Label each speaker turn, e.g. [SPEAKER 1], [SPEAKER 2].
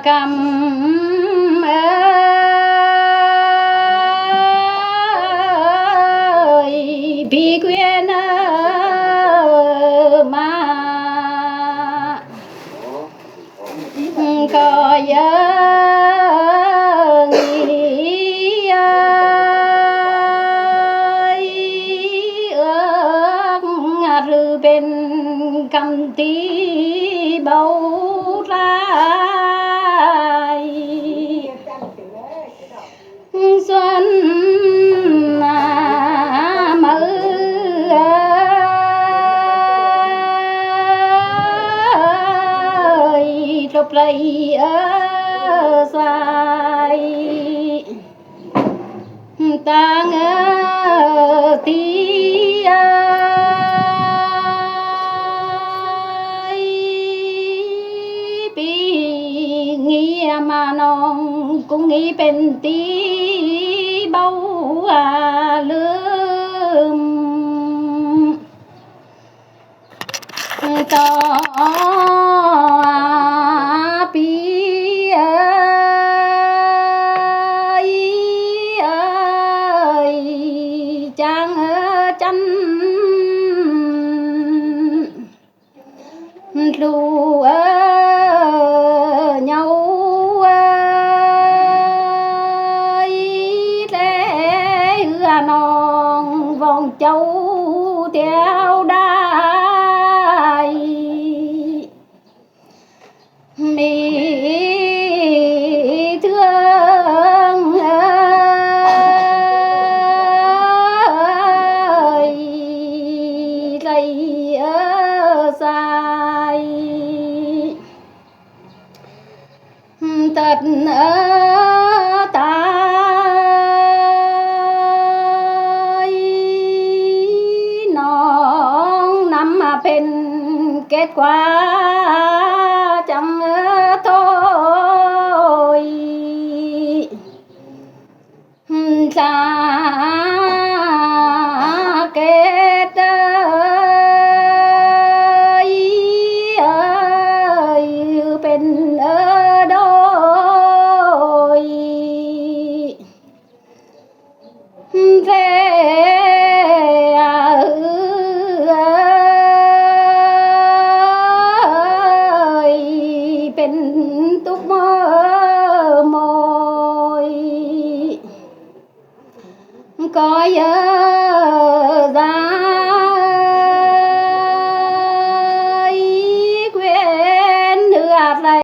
[SPEAKER 1] cầm ơi bị quyên mà có nhớ nghĩ ơi ước rư bên cầm tí bầu ra xuân mơ ơi rộp rầy dài ta ngỡ tí ơi bị nghĩ mà non cũng nghĩ bên tí bầu lương to bi ơi chàng chăn ru nhau lẽ non vòng châu theo đai mi thương ơi rầy dài tật ta non nằm bên kết quả chẳng thôi xa kết ơi bên ở đôi về bên túc mơ môi có nhớ ra